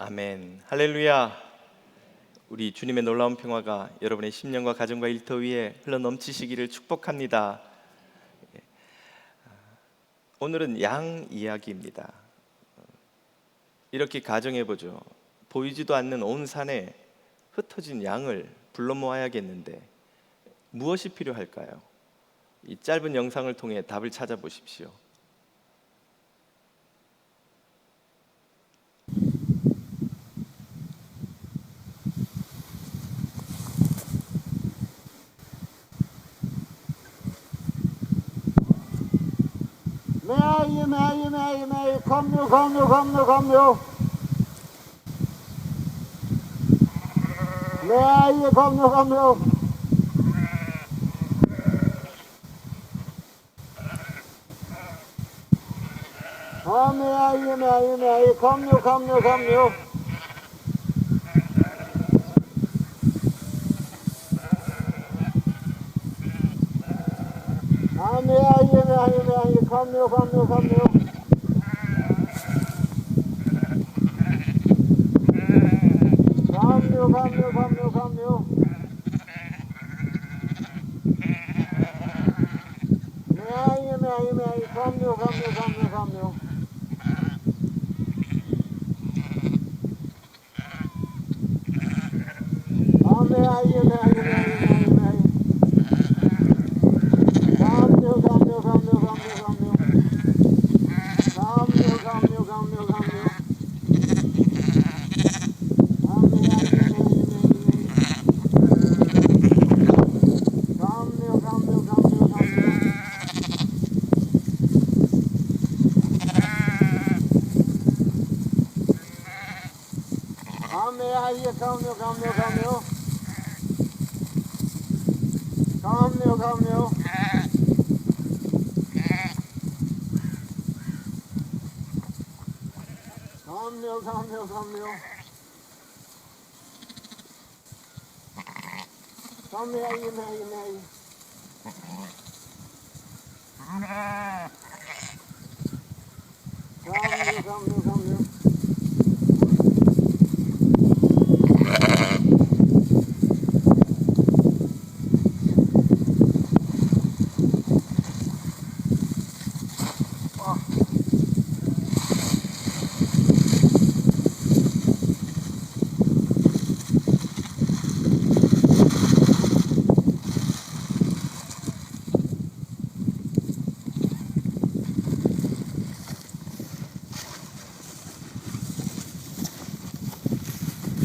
아멘. 할렐루야. 우리 주님의 놀라운 평화가 여러분의 심령과 가정과 일터 위에 흘러 넘치시기를 축복합니다. 오늘은 양 이야기입니다. 이렇게 가정해 보죠. 보이지도 않는 온 산에 흩어진 양을 불러 모아야겠는데 무엇이 필요할까요? 이 짧은 영상을 통해 답을 찾아보십시오. Nej, kom nu. Nej, kom nu. Nej, kom nu. Nej, kom nu. Kom nu. Nej, kom nu. Nej. Kom nu.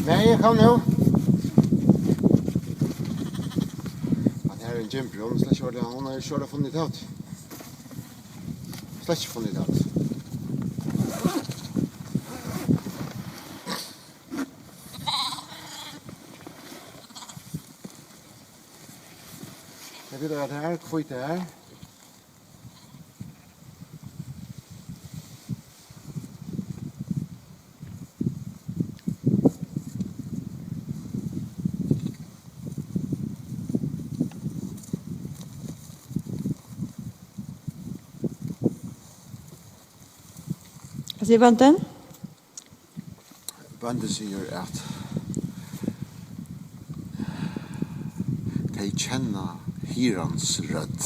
Nej, kom nu. Det här är en gympro, men hon har ju kört och funnit ut. Släck funnit ut. Jag vet att det här, skit det här. Vad säger bönten? Bønnen sier at de kjenner hirans rødd.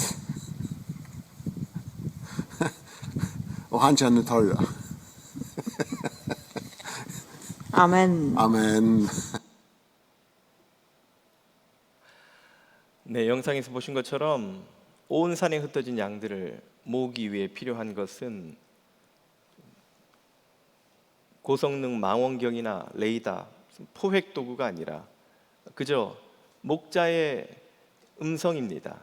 Og han kjenner torra. 아멘. Amen. 네, 영상에서 보신 것처럼 온 산에 흩어진 양들을 모으기 위해 필요한 것은 고성능 망원경이나 레이더, 포획 도구가 아니라 그저 목자의 음성입니다.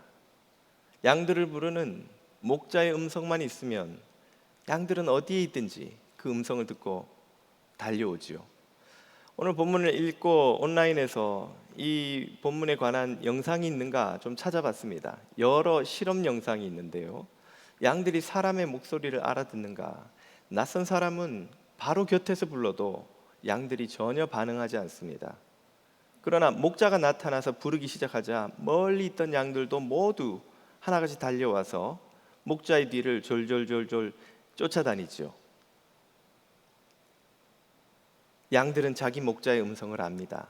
양들을 부르는 목자의 음성만 있으면 양들은 어디에 있든지 그 음성을 듣고 달려오지요. 오늘 본문을 읽고 온라인에서 이 본문에 관한 영상이 있는가 좀 찾아봤습니다. 여러 실험 영상이 있는데요. 양들이 사람의 목소리를 알아듣는가? 낯선 사람은 바로 곁에서 불러도 양들이 전혀 반응하지 않습니다. 그러나 목자가 나타나서 부르기 시작하자 멀리 있던 양들도 모두 하나같이 달려와서 목자의 뒤를 졸졸 쫓아다니죠. 양들은 자기 목자의 음성을 압니다.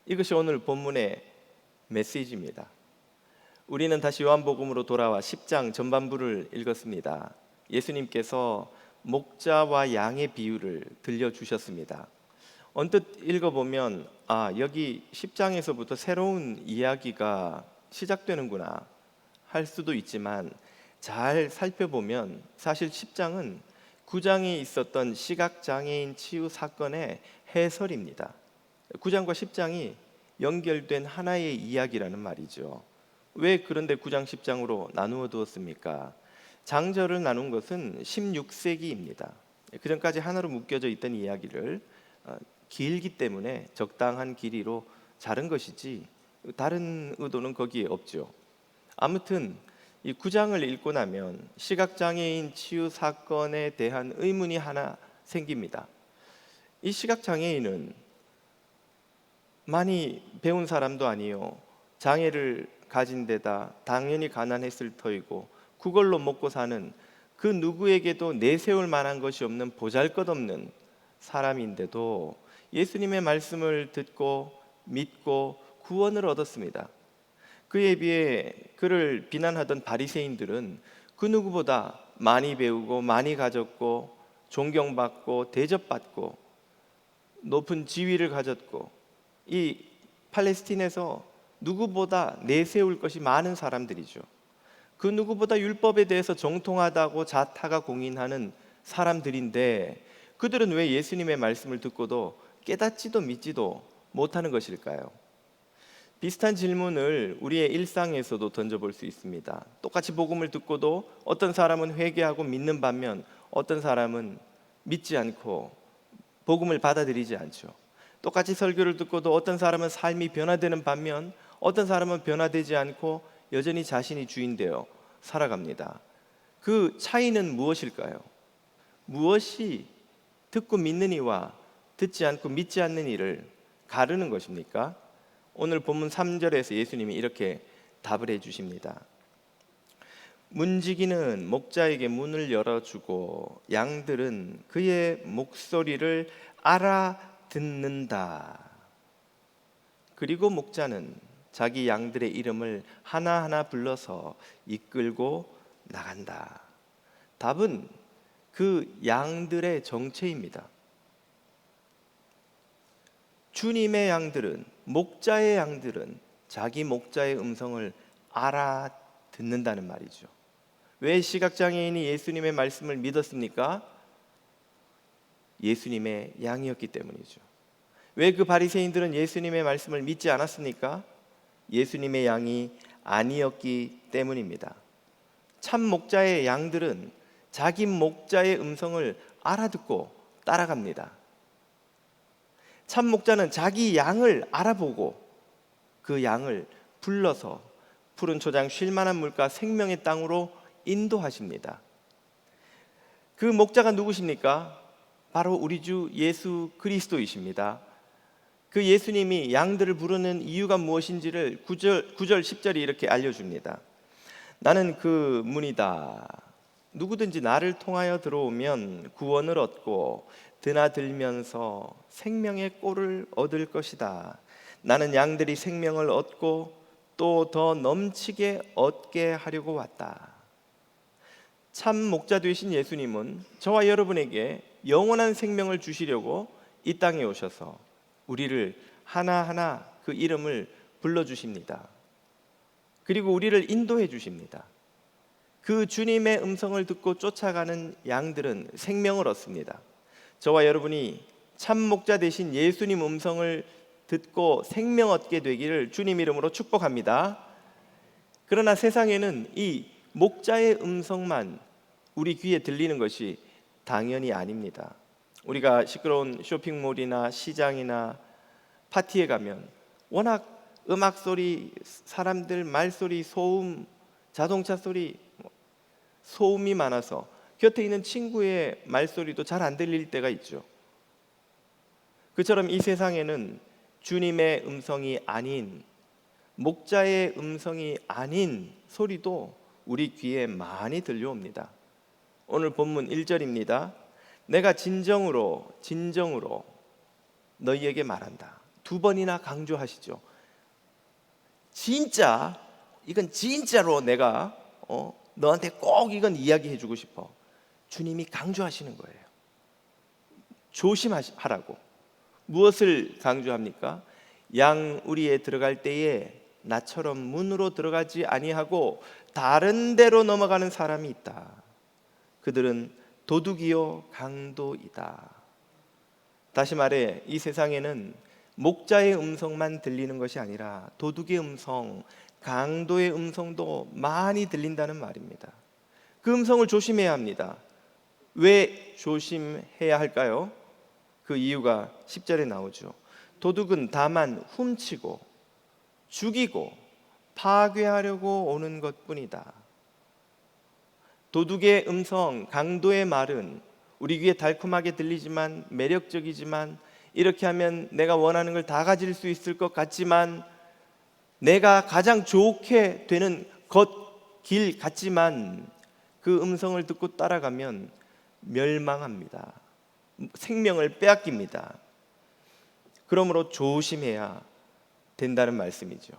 이것이 오늘 본문의 메시지입니다. 우리는 다시 요한복음으로 돌아와 10장 전반부를 읽었습니다. 예수님께서 목자와 양의 비유를 들려주셨습니다. 언뜻 읽어보면 여기 10장에서부터 새로운 이야기가 시작되는구나 할 수도 있지만, 잘 살펴보면 사실 10장은 9장에 있었던 시각장애인 치유 사건의 해설입니다. 9장과 10장이 연결된 하나의 이야기라는 말이죠. 왜 그런데 9장 10장으로 나누어 두었습니까? 장절을 나눈 것은 16세기입니다. 그 전까지 하나로 묶여져 있던 이야기를 길기 때문에 적당한 길이로 자른 것이지 다른 의도는 거기에 없죠. 아무튼 이 9장을 읽고 나면 시각장애인 치유 사건에 대한 의문이 하나 생깁니다. 이 시각장애인은 많이 배운 사람도 아니요, 장애를 가진 데다 당연히 가난했을 터이고 그걸로 먹고 사는 그 누구에게도 내세울 만한 것이 없는 보잘것없는 사람인데도 예수님의 말씀을 듣고 믿고 구원을 얻었습니다. 그에 비해 그를 비난하던 바리새인들은 그 누구보다 많이 배우고 많이 가졌고 존경받고 대접받고 높은 지위를 가졌고 이 팔레스틴에서 누구보다 내세울 것이 많은 사람들이죠. 그 누구보다 율법에 대해서 정통하다고 자타가 공인하는 사람들인데 그들은 왜 예수님의 말씀을 듣고도 깨닫지도 믿지도 못하는 것일까요? 비슷한 질문을 우리의 일상에서도 던져볼 수 있습니다. 똑같이 복음을 듣고도 어떤 사람은 회개하고 믿는 반면 어떤 사람은 믿지 않고 복음을 받아들이지 않죠. 똑같이 설교를 듣고도 어떤 사람은 삶이 변화되는 반면 어떤 사람은 변화되지 않고 여전히 자신이 주인되어 살아갑니다. 그 차이는 무엇일까요? 무엇이 듣고 믿는 이와 듣지 않고 믿지 않는 이를 가르는 것입니까? 오늘 본문 3절에서 예수님이 이렇게 답을 해주십니다. 문지기는 목자에게 문을 열어주고 양들은 그의 목소리를 알아듣는다. 그리고 목자는 자기 양들의 이름을 하나하나 불러서 이끌고 나간다. 답은 그 양들의 정체입니다. 주님의 양들은, 목자의 양들은 자기 목자의 음성을 알아듣는다는 말이죠. 왜 시각장애인이 예수님의 말씀을 믿었습니까? 예수님의 양이었기 때문이죠. 왜 그 바리새인들은 예수님의 말씀을 믿지 않았습니까? 예수님의 양이 아니었기 때문입니다. 참 목자의 양들은 자기 목자의 음성을 알아듣고 따라갑니다. 참 목자는 자기 양을 알아보고 그 양을 불러서 푸른 초장 쉴만한 물가 생명의 땅으로 인도하십니다. 그 목자가 누구십니까? 바로 우리 주 예수 그리스도이십니다. 그 예수님이 양들을 부르는 이유가 무엇인지를 9절 10절이 이렇게 알려줍니다. 나는 그 문이다. 누구든지 나를 통하여 들어오면 구원을 얻고 드나들면서 생명의 꼴을 얻을 것이다. 나는 양들이 생명을 얻고 또 더 넘치게 얻게 하려고 왔다. 참 목자 되신 예수님은 저와 여러분에게 영원한 생명을 주시려고 이 땅에 오셔서 우리를 하나하나 그 이름을 불러주십니다. 그리고 우리를 인도해 주십니다. 그 주님의 음성을 듣고 쫓아가는 양들은 생명을 얻습니다. 저와 여러분이 참 목자 되신 예수님 음성을 듣고 생명 얻게 되기를 주님 이름으로 축복합니다. 그러나 세상에는 이 목자의 음성만 우리 귀에 들리는 것이 당연히 아닙니다. 우리가 시끄러운 쇼핑몰이나 시장이나 파티에 가면 워낙 음악 소리, 사람들 말소리, 소음, 자동차 소리, 소음이 많아서 곁에 있는 친구의 말소리도 잘 안 들릴 때가 있죠. 그처럼 이 세상에는 주님의 음성이 아닌, 목자의 음성이 아닌 소리도 우리 귀에 많이 들려옵니다. 오늘 본문 1절입니다. 내가 진정으로 너희에게 말한다. 2번이나 강조하시죠. 진짜 이건 진짜로 내가 너한테 꼭 이건 이야기해주고 싶어. 주님이 강조하시는 거예요. 조심하라고. 무엇을 강조합니까? 양 우리에 들어갈 때에 나처럼 문으로 들어가지 아니하고 다른 데로 넘어가는 사람이 있다. 그들은 도둑이요 강도이다. 다시 말해 이 세상에는 목자의 음성만 들리는 것이 아니라 도둑의 음성, 강도의 음성도 많이 들린다는 말입니다. 그 음성을 조심해야 합니다. 왜 조심해야 할까요? 그 이유가 10절에 나오죠. 도둑은 다만 훔치고 죽이고 파괴하려고 오는 것뿐이다. 도둑의 음성, 강도의 말은 우리 귀에 달콤하게 들리지만 매력적이지만 이렇게 하면 내가 원하는 걸 다 가질 수 있을 것 같지만 내가 가장 좋게 되는 길 같지만 그 음성을 듣고 따라가면 멸망합니다. 생명을 빼앗깁니다. 그러므로 조심해야 된다는 말씀이죠.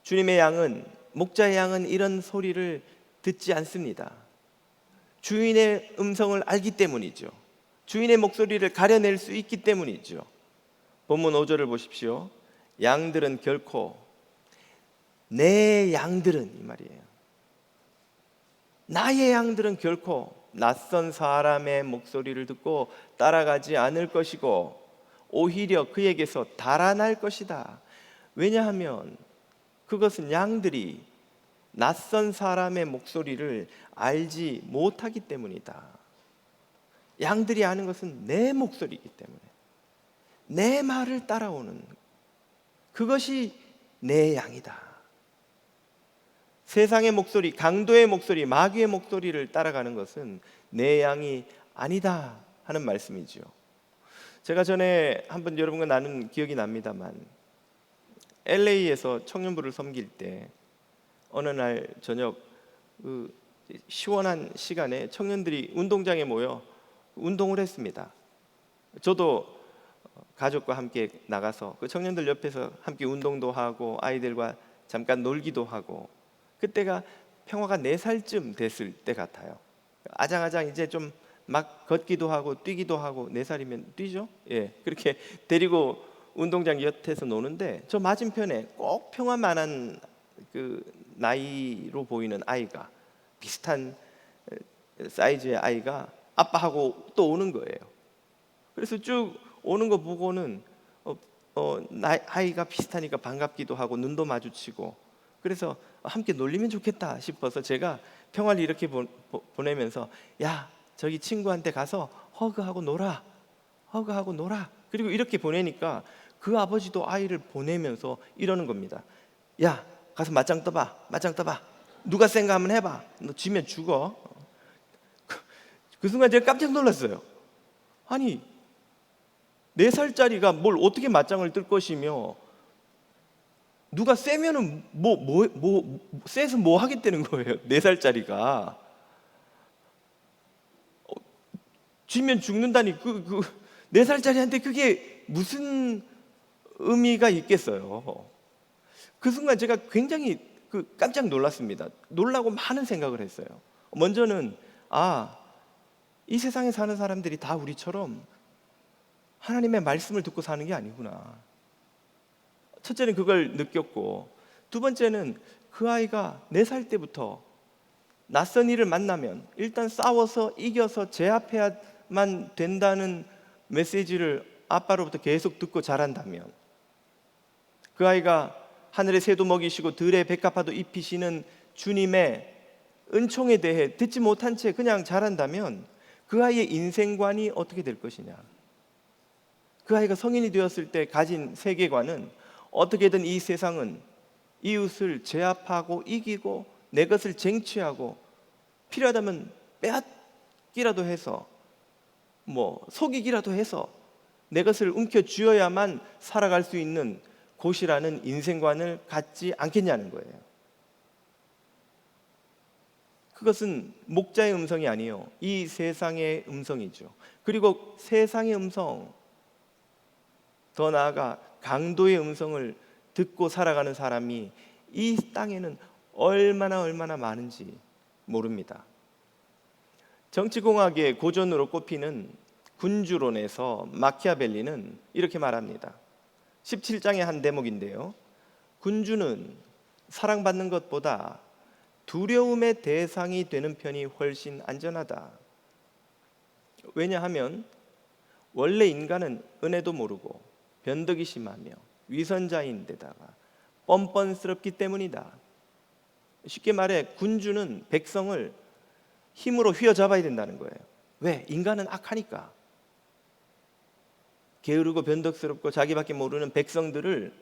주님의 양은, 목자의 양은 이런 소리를 듣지 않습니다. 주인의 음성을 알기 때문이죠. 주인의 목소리를 가려낼 수 있기 때문이죠. 본문 5절을 보십시오. 양들은 결코, 내 양들은, 이 말이에요. 나의 양들은 결코 낯선 사람의 목소리를 듣고 따라가지 않을 것이고 오히려 그에게서 달아날 것이다. 왜냐하면 그것은 양들이 낯선 사람의 목소리를 알지 못하기 때문이다. 양들이 아는 것은 내 목소리이기 때문에 내 말을 따라오는 그것이 내 양이다. 세상의 목소리, 강도의 목소리, 마귀의 목소리를 따라가는 것은 내 양이 아니다 하는 말씀이죠. 제가 전에 한번 여러분과 나눈 기억이 납니다만 LA에서 청년부를 섬길 때 어느 날 저녁 그 시원한 시간에 청년들이 운동장에 모여 운동을 했습니다. 저도 가족과 함께 나가서 그 청년들 옆에서 함께 운동도 하고 아이들과 잠깐 놀기도 하고 그때가 평화가 4살쯤 됐을 때 같아요. 아장아장 이제 좀 막 걷기도 하고 뛰기도 하고 4살이면 뛰죠. 예, 그렇게 데리고 운동장 곁에서 노는데 저 맞은편에 꼭 평화만한 그 나이로 보이는 아이가 비슷한 사이즈의 아이가 아빠하고 또 오는 거예요. 그래서 쭉 오는 거 보고는 아이가 비슷하니까 반갑기도 하고 눈도 마주치고 그래서 함께 놀리면 좋겠다 싶어서 제가 평화를 이렇게 보내면서 야 저기 친구한테 가서 허그하고 놀아 그리고 이렇게 보내니까 그 아버지도 아이를 보내면서 이러는 겁니다. 야 가서 맞짱 떠봐 누가 센가 한번 해봐 너 지면 죽어. 그 순간 제가 깜짝 놀랐어요. 아니 4살짜리가 뭘 어떻게 맞짱을 뜰 것이며 누가 세면은 세서 뭐 하겠다는 거예요. 4살짜리가 쥐면 죽는다니 그 4살짜리한테 그게 무슨 의미가 있겠어요. 그 순간 제가 굉장히 깜짝 놀랐습니다. 놀라고 많은 생각을 했어요. 먼저는 이 세상에 사는 사람들이 다 우리처럼 하나님의 말씀을 듣고 사는 게 아니구나. 첫째는 그걸 느꼈고 두 번째는 그 아이가 4살 때부터 낯선 일을 만나면 일단 싸워서 이겨서 제압해야만 된다는 메시지를 아빠로부터 계속 듣고 자란다면 그 아이가 하늘의 새도 먹이시고 들의 백합화도 입히시는 주님의 은총에 대해 듣지 못한 채 그냥 자란다면 그 아이의 인생관이 어떻게 될 것이냐. 그 아이가 성인이 되었을 때 가진 세계관은 어떻게든 이 세상은 이웃을 제압하고 이기고 내 것을 쟁취하고 필요하다면 빼앗기라도 해서 속이기라도 해서 내 것을 움켜쥐어야만 살아갈 수 있는 곳이라는 인생관을 갖지 않겠냐는 거예요. 그것은 목자의 음성이 아니요 이 세상의 음성이죠. 그리고 세상의 음성 더 나아가 강도의 음성을 듣고 살아가는 사람이 이 땅에는 얼마나 많은지 모릅니다. 정치공학의 고전으로 꼽히는 군주론에서 마키아벨리는 이렇게 말합니다. 17장의 한 대목인데요. 군주는 사랑받는 것보다 두려움의 대상이 되는 편이 훨씬 안전하다. 왜냐하면 원래 인간은 은혜도 모르고 변덕이 심하며 위선자인데다가 뻔뻔스럽기 때문이다. 쉽게 말해 군주는 백성을 힘으로 휘어잡아야 된다는 거예요. 왜? 인간은 악하니까. 게으르고 변덕스럽고 자기밖에 모르는 백성들을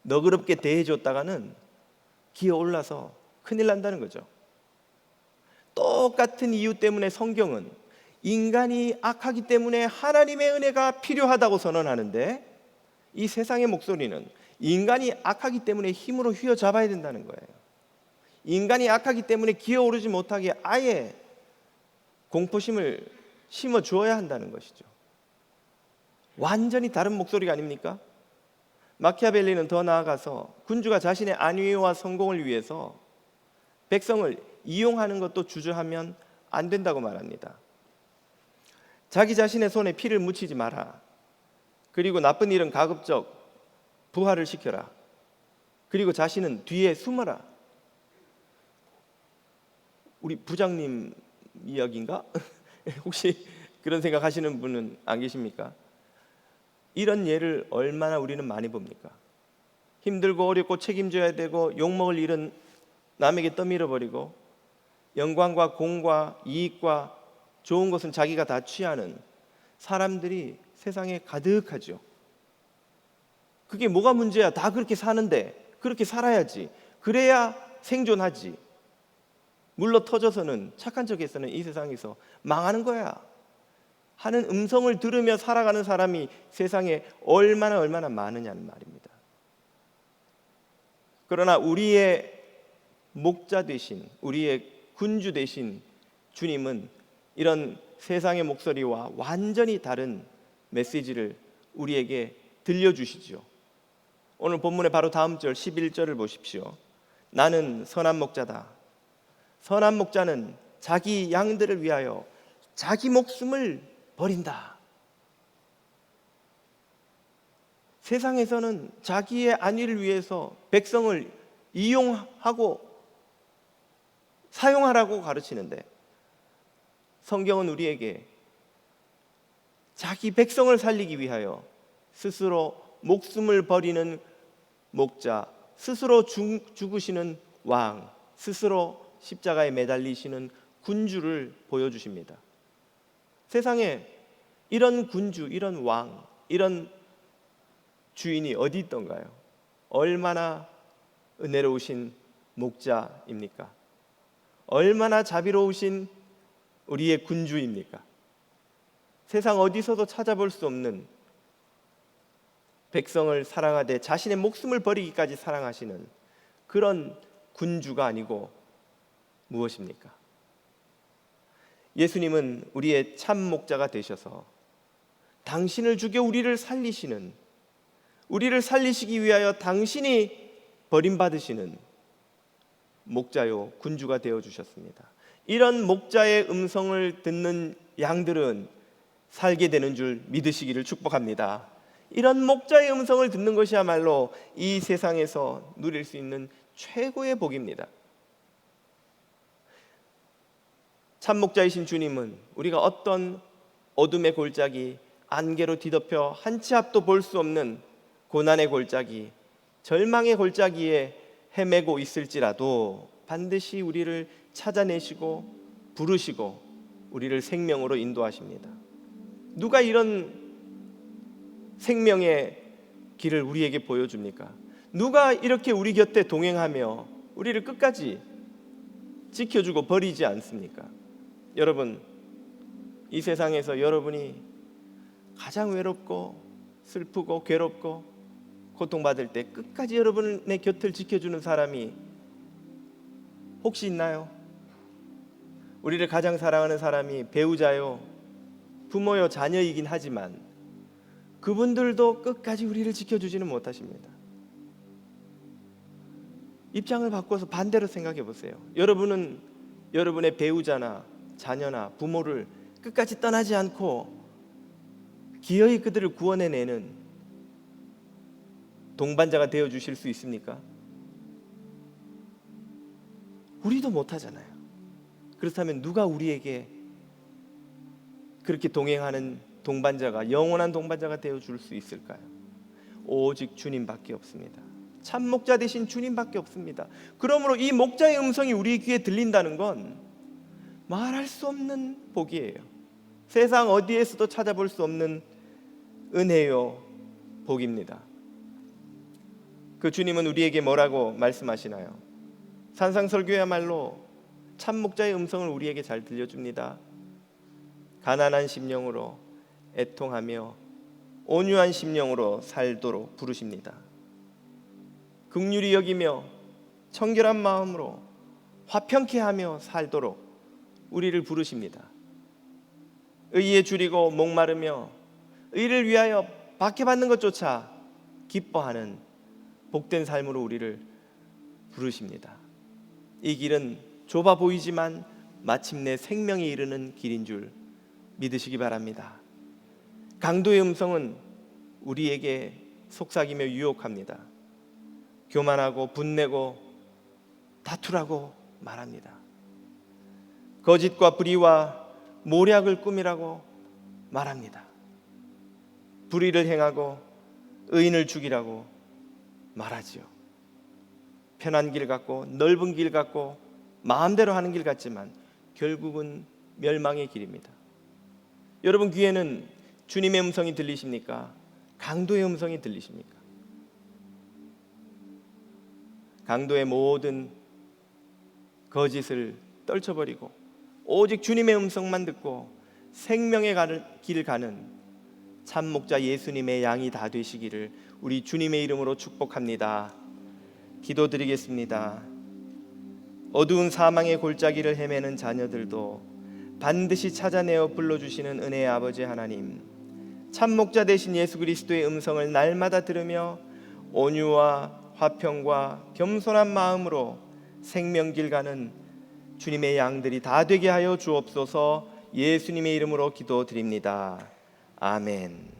너그럽게 대해줬다가는 기어올라서 큰일 난다는 거죠. 똑같은 이유 때문에 성경은 인간이 악하기 때문에 하나님의 은혜가 필요하다고 선언하는데, 이 세상의 목소리는 인간이 악하기 때문에 힘으로 휘어잡아야 된다는 거예요. 인간이 악하기 때문에 기어오르지 못하게 아예 공포심을 심어 주어야 한다는 것이죠. 완전히 다른 목소리가 아닙니까? 마키아벨리는 더 나아가서 군주가 자신의 안위와 성공을 위해서 백성을 이용하는 것도 주저하면 안 된다고 말합니다. 자기 자신의 손에 피를 묻히지 마라. 그리고 나쁜 일은 가급적 부활을 시켜라. 그리고 자신은 뒤에 숨어라. 우리 부장님 이야기인가? 혹시 그런 생각하시는 분은 안 계십니까? 이런 예를 얼마나 우리는 많이 봅니까? 힘들고 어렵고 책임져야 되고 욕먹을 일은 남에게 떠밀어버리고 영광과 공과 이익과 좋은 것은 자기가 다 취하는 사람들이 세상에 가득하죠. 그게 뭐가 문제야? 다 그렇게 사는데 그렇게 살아야지. 그래야 생존하지. 물러 터져서는, 착한 척해서는 이 세상에서 망하는 거야 하는 음성을 들으며 살아가는 사람이 세상에 얼마나 많으냐는 말입니다. 그러나 우리의 목자 되신, 우리의 군주 되신 주님은 이런 세상의 목소리와 완전히 다른 메시지를 우리에게 들려주시죠. 오늘 본문의 바로 다음 절 11절을 보십시오. 나는 선한 목자다. 선한 목자는 자기 양들을 위하여 자기 목숨을 버린다. 세상에서는 자기의 안위를 위해서 백성을 이용하고 사용하라고 가르치는데, 성경은 우리에게 자기 백성을 살리기 위하여 스스로 목숨을 버리는 목자, 스스로 죽으시는 왕, 스스로 십자가에 매달리시는 군주를 보여주십니다. 세상에 이런 군주, 이런 왕, 이런 주인이 어디 있던가요? 얼마나 은혜로우신 목자입니까? 얼마나 자비로우신 우리의 군주입니까? 세상 어디서도 찾아볼 수 없는, 백성을 사랑하되 자신의 목숨을 버리기까지 사랑하시는 그런 군주가 아니고 무엇입니까? 예수님은 우리의 참 목자가 되셔서 당신을 죽여 우리를 살리시는, 우리를 살리시기 위하여 당신이 버림받으시는 목자요 군주가 되어주셨습니다. 이런 목자의 음성을 듣는 양들은 살게 되는 줄 믿으시기를 축복합니다. 이런 목자의 음성을 듣는 것이야말로 이 세상에서 누릴 수 있는 최고의 복입니다. 참 목자이신 주님은 우리가 어떤 어둠의 골짜기, 안개로 뒤덮여 한 치 앞도 볼 수 없는 고난의 골짜기, 절망의 골짜기에 헤매고 있을지라도 반드시 우리를 찾아내시고 부르시고 우리를 생명으로 인도하십니다. 누가 이런 생명의 길을 우리에게 보여줍니까? 누가 이렇게 우리 곁에 동행하며 우리를 끝까지 지켜주고 버리지 않습니까? 여러분, 이 세상에서 여러분이 가장 외롭고 슬프고 괴롭고 고통받을 때 끝까지 여러분의 곁을 지켜주는 사람이 혹시 있나요? 우리를 가장 사랑하는 사람이 배우자요, 부모요, 자녀이긴 하지만 그분들도 끝까지 우리를 지켜주지는 못하십니다. 입장을 바꿔서 반대로 생각해 보세요. 여러분은 여러분의 배우자나 자녀나 부모를 끝까지 떠나지 않고 기어이 그들을 구원해내는 동반자가 되어 주실 수 있습니까? 우리도 못하잖아요. 그렇다면 누가 우리에게 그렇게 동행하는 동반자가, 영원한 동반자가 되어 줄 수 있을까요? 오직 주님밖에 없습니다. 참 목자 되신 주님밖에 없습니다. 그러므로 이 목자의 음성이 우리 귀에 들린다는 건 말할 수 없는 복이에요. 세상 어디에서도 찾아볼 수 없는 은혜요 복입니다. 그 주님은 우리에게 뭐라고 말씀하시나요? 산상설교야말로 참 목자의 음성을 우리에게 잘 들려줍니다. 가난한 심령으로 애통하며 온유한 심령으로 살도록 부르십니다. 긍휼히 여기며 청결한 마음으로 화평케 하며 살도록 우리를 부르십니다. 의에 줄이고 목마르며 의를 위하여 박해받는 것조차 기뻐하는 복된 삶으로 우리를 부르십니다. 이 길은 좁아 보이지만 마침내 생명에 이르는 길인 줄 믿으시기 바랍니다. 강도의 음성은 우리에게 속삭이며 유혹합니다. 교만하고 분내고 다투라고 말합니다. 거짓과 불의와 모략을 꾸미라고 말합니다. 불의를 행하고 의인을 죽이라고 말하지요. 편한 길 같고 넓은 길 같고 마음대로 하는 길 같지만 결국은 멸망의 길입니다. 여러분 귀에는 주님의 음성이 들리십니까? 강도의 음성이 들리십니까? 강도의 모든 거짓을 떨쳐버리고 오직 주님의 음성만 듣고 생명의 길 가는 참 목자 예수님의 양이 다 되시기를 우리 주님의 이름으로 축복합니다. 기도드리겠습니다. 어두운 사망의 골짜기를 헤매는 자녀들도 반드시 찾아내어 불러주시는 은혜의 아버지 하나님, 참 목자 되신 예수 그리스도의 음성을 날마다 들으며 온유와 화평과 겸손한 마음으로 생명길 가는 주님의 양들이 다 되게 하여 주옵소서. 예수님의 이름으로 기도드립니다. 아멘.